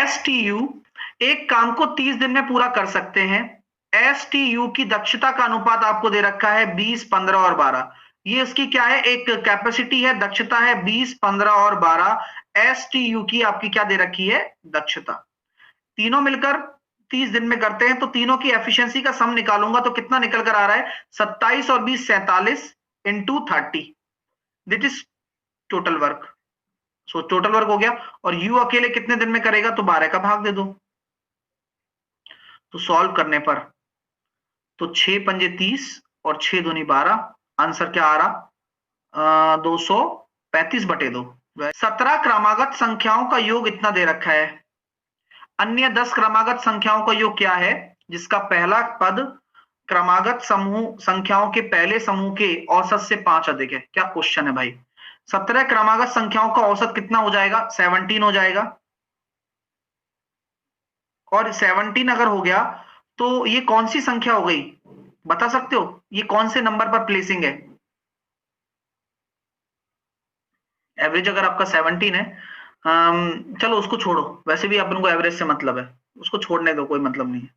STU एक काम को 30 दिन में पूरा कर सकते हैं। STU की दक्षता का अनुपात आपको दे रखा है 20, 15 और 12। ये इसकी क्या है, एक कैपेसिटी है, दक्षता है 20, 15 और 12। STU की आपकी क्या दे रखी है, दक्षता। तीनों मिलकर 30 दिन में करते हैं तो तीनों की एफिशिएंसी का सम निकालूंगा तो कितना निकल कर आ रहा है, 27 और 20 47 into 30, that is total work. सो टोटल वर्क हो गया। और यू अकेले कितने दिन में करेगा, तो 12 का भाग दे दो। तो सॉल्व करने पर तो 6 पंजे 30 और 6 दूनी 12, आंसर क्या आ रहा, 235/2। 17 क्रमागत संख्याओं का योग इतना दे रखा है। अन्य 10 क्रमागत संख्याओं का योग क्या है, जिसका पहला पद क्रमागत समूह संख्याओं के पहले समूह के औसत से 5 अधिक है। क्या क्वेश्चन है भाई। 17 क्रमागत संख्याओं का औसत कितना हो जाएगा, 17 हो जाएगा। और 17 अगर हो गया तो ये कौन सी संख्या हो गई, बता सकते हो, ये कौन से नंबर पर प्लेसिंग है। एवरेज अगर आपका 17 है, चलो उसको छोड़ो, वैसे भी अपन को एवरेज से मतलब है, उसको छोड़ने दो, कोई मतलब नहीं है।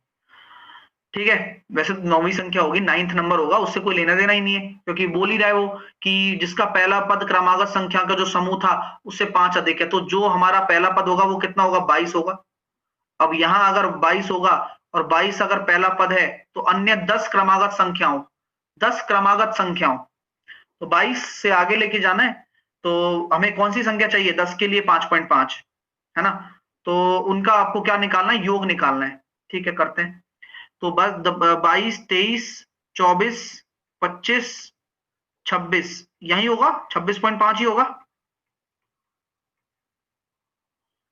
ठीक है, वैसे तो 9वीं संख्या होगी, 9th नंबर होगा, उससे कोई लेना देना ही नहीं है, क्योंकि बोल ही रहा है वो कि जिसका पहला पद क्रमागत संख्या का जो समूह था उससे 5 अधिक है, तो जो हमारा पहला पद होगा वो कितना होगा, 22 होगा। अब यहां अगर 22 होगा और 22 अगर पहला पद है तो अन्य 10 क्रमागत संख्याओं, 10 क्रमागत संख्याओं, तो 22 से आगे लेके जाना है, तो हमें कौन सी संख्या चाहिए, 10 के लिए 5.5 है ना, तो उनका आपको क्या निकालना है, योग निकालना है। ठीक है, करते हैं। तो बस 22, 23, 24, 25, 26 यही होगा, 26.5 ही होगा,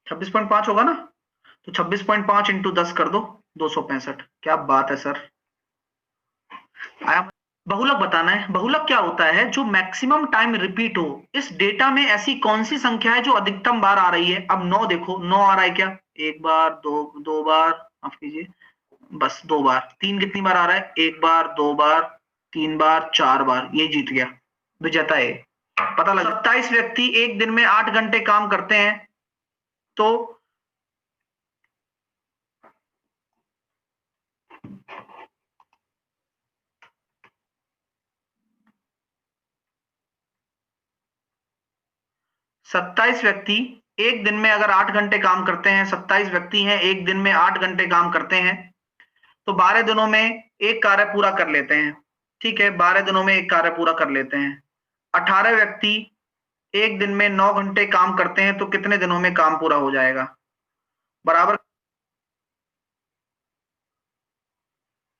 26.5 होगा ना। तो 26.5 इंटू 10 कर दो, 265। क्या बात है सर, आया। बहुलक बताना है। बहुलक क्या होता है, जो मैक्सिमम टाइम रिपीट हो। इस डेटा में ऐसी कौन सी संख्या है जो अधिकतम बार आ रही है। अब 9 देखो, 9 आ रहा है क्या, एक बार, दो बार, माफ कीजिए, बस 2 बार। 3 कितनी बार आ रहा है, एक बार, 2 बार, 3 बार, 4 बार, ये जीत गया, विजेता है। पता लगा। 27 व्यक्ति एक दिन में 8 घंटे काम करते हैं, तो 27 व्यक्ति एक दिन में अगर 8 घंटे काम करते हैं, 27 व्यक्ति हैं एक दिन में 8 घंटे काम करते हैं, तो 12 दिनों में एक कार्य पूरा कर लेते हैं। ठीक है, 12 दिनों में एक कार्य पूरा कर लेते हैं। 18 व्यक्ति एक दिन में 9 घंटे काम करते हैं, तो कितने दिनों में काम पूरा हो जाएगा, बराबर।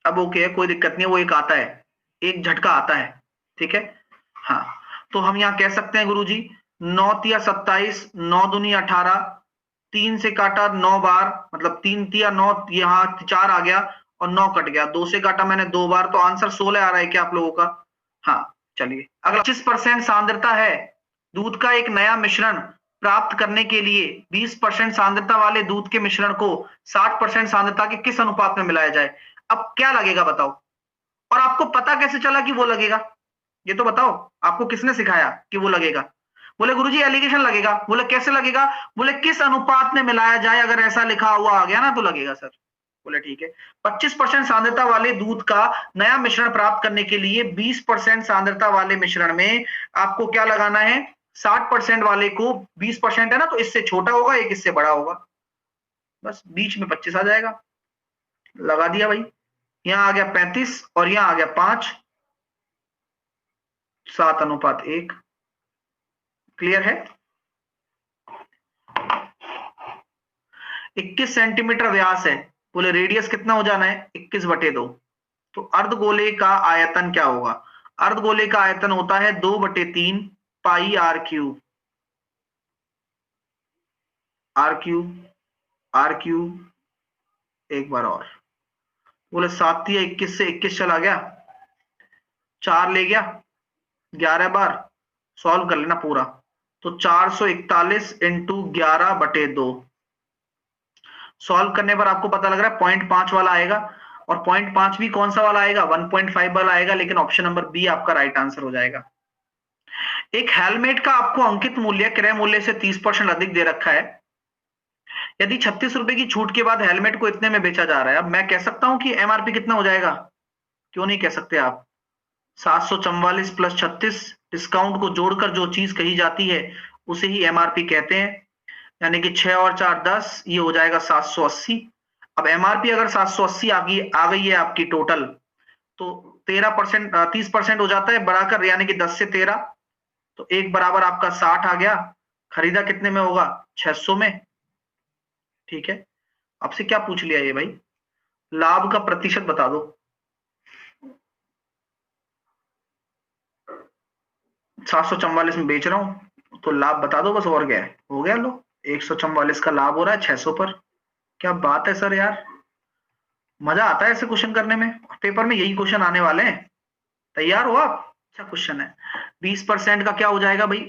अब ओके है, कोई दिक्कत नहीं है, वो एक आता है, एक झटका आता है। ठीक है, हाँ। तो हम यहां कह सकते हैं गुरुजी, 9 तिया 27, 9 दूनी 18, 3 से काटा 9 बार, मतलब 3 तिया 9, यहाँ 4 आ गया और 9 कट गया, 2 से काटा मैंने 2 बार, तो आंसर 16 आ रहा है क्या आप लोगों का। हाँ, चलिए अगला। 25% सांद्रता है दूध का एक नया मिश्रण प्राप्त करने के लिए 20% सांद्रता वाले दूध के मिश्रण को 60% सांद्रता के किस अनुपात में मिलाया जाए। अब क्या लगेगा बताओ, और आपको पता कैसे चला कि वो लगेगा, ये तो बताओ, आपको किसने सिखाया कि वो लगेगा। बोले गुरुजी एलिगेशन लगेगा। बोले कैसे लगेगा, बोले किस अनुपात में मिलाया जाए, अगर ऐसा लिखा हुआ आ गया ना तो लगेगा सर। बोले ठीक है, 25% सांद्रता वाले दूध का नया मिश्रण प्राप्त करने के लिए 20% सांद्रता वाले मिश्रण में आपको क्या लगाना है, 60% वाले को, 20% है ना, तो इससे छोटा होगा, एक इससे बड़ा होगा, बस बीच में 25 आ जाएगा। लगा दिया भाई, यहां आ गया 35 और यहां आ गया 5, 7:1। क्लियर है। 21 सेंटीमीटर व्यास है, बोले रेडियस कितना हो जाना है, 21/2। तो अर्धगोले का आयतन क्या होगा, अर्धगोले का आयतन होता है 2/3 pi r cube, r cube, r cube, एक बार और। बोले 7 या 21 से 21 चला गया, 4 ले गया, 11 बार, सॉल्व कर लेना पूरा, तो 441 इंटू 11/2। सॉल्व करने पर आपको पता लग रहा है 0.5 वाला आएगा, और 0.5 भी कौन सा वाला आएगा, 1.5 वाला आएगा, लेकिन ऑप्शन नंबर बी आपका राइट आंसर हो जाएगा। एक हेलमेट का आपको अंकित मूल्य क्रय मूल्य से 30% अधिक दे रखा है, यदि 36 रुपए की छूट के बाद हेलमेट को इतने में बेचा जा रहा है, अब मैं कह सकता हूं कि एमआरपी कितना हो जाएगा? क्यों नहीं कह सकते आप? 744 प्लस 36 डिस्काउंट को जोड़कर जो चीज कही जाती है उसे ही एमआरपी कहते हैं। यानी कि 6 और 4 10, ये हो जाएगा 780। अब एमआरपी अगर 780 आ गई है आपकी टोटल, तो 13% 30% हो जाता है बढ़ाकर, यानी कि 10 से 13, तो एक बराबर आपका 60 आ गया। खरीदा कितने में होगा? 600 में। ठीक है, आपसे क्या पूछ लिया ये भाई? लाभ का प्रतिशत बता दो। 744 में बेच रहा हूं तो लाभ बता दो बस, और क्या है? हो गया, लो 144 का लाभ हो रहा है 600 पर। क्या बात है सर यार, मजा आता है ऐसे क्वेश्चन करने में। पेपर में यही क्वेश्चन आने वाले हैं, तैयार हो आप? अच्छा क्वेश्चन है। 20% का क्या हो जाएगा भाई?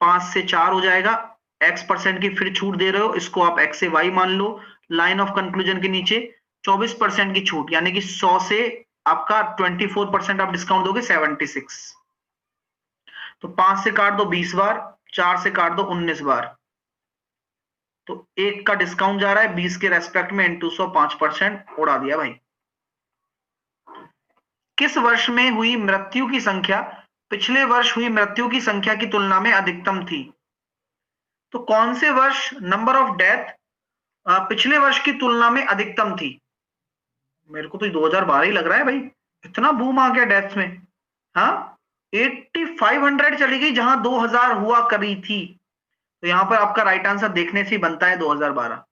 5 से 4 हो जाएगा। x% की फिर छूट दे रहे हो, इसको आप x से y मान लो। लाइन ऑफ कंक्लूजन के नीचे 24% की छूट, यानी कि 100 से आपका 24% आप डिस्काउंट दोगे 76। तो 5 से काट दो 20 बार, 4 से काट दो 19 बार, तो 1 का डिस्काउंट जा रहा है 20 के रेस्पेक्ट में, इंटू 100 5% उड़ा दिया भाई। किस वर्ष में हुई मृत्यु की संख्या पिछले वर्ष हुई मृत्यु की संख्या की तुलना में अधिकतम थी? तो कौन से वर्ष नंबर ऑफ डेथ पिछले वर्ष की तुलना में अधिकतम थी? मेरे को तो 2012 ही लग रहा है भाई, इतना बूम आ गया डेथ में। हाँ, 8500 चली गई जहां 2000 हुआ करी थी। तो यहां पर आपका राइट आंसर देखने से ही बनता है 2012।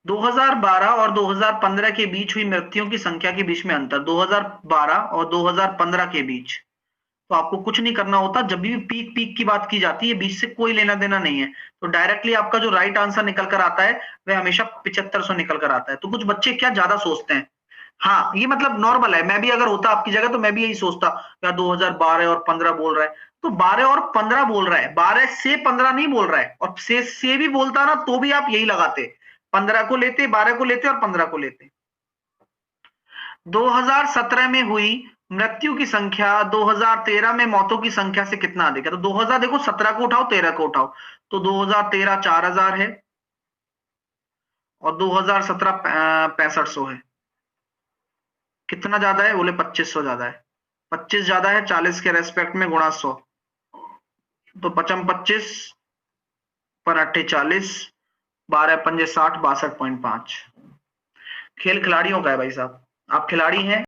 2012 और 2015 के बीच हुई मृत्युओं की संख्या के बीच में अंतर, 2012 और 2015 के बीच। तो आपको कुछ नहीं करना होता, जब भी पीक पीक की बात की जाती है बीच से कोई लेना देना नहीं है, तो डायरेक्टली आपका जो राइट आंसर निकल कर आता है वह हमेशा 7500 निकल कर आता है। तो कुछ बच्चे क्या ज्यादा सोचते हैं, हाँ ये मतलब नॉर्मल है, मैं भी अगर होता आपकी जगह तो मैं भी यही सोचता, या 2012 और 15 बोल रहा है, तो 12 और 15 बोल रहा है, 12 से 15 नहीं बोल रहा है, और से भी बोलता ना तो भी आप यही लगाते, 15 को लेते, 12 को लेते और 15 को लेते। 2017 में हुई मृत्यु की संख्या 2013 में मौतों की संख्या से कितना अधिक है? तो 2000 देखो, 17 को उठाओ 13 को उठाओ, तो 2013 4000 है और 2017 6500 है। कितना ज्यादा है? बोले 2500 ज्यादा है। 25 ज्यादा है, 40 के रेस्पेक्ट में गुणा 100, तो 55 25 पर 8 40, 12 पंजे 60, 62.5। खेल खिलाड़ियों का है भाई साहब, आप खिलाड़ी हैं।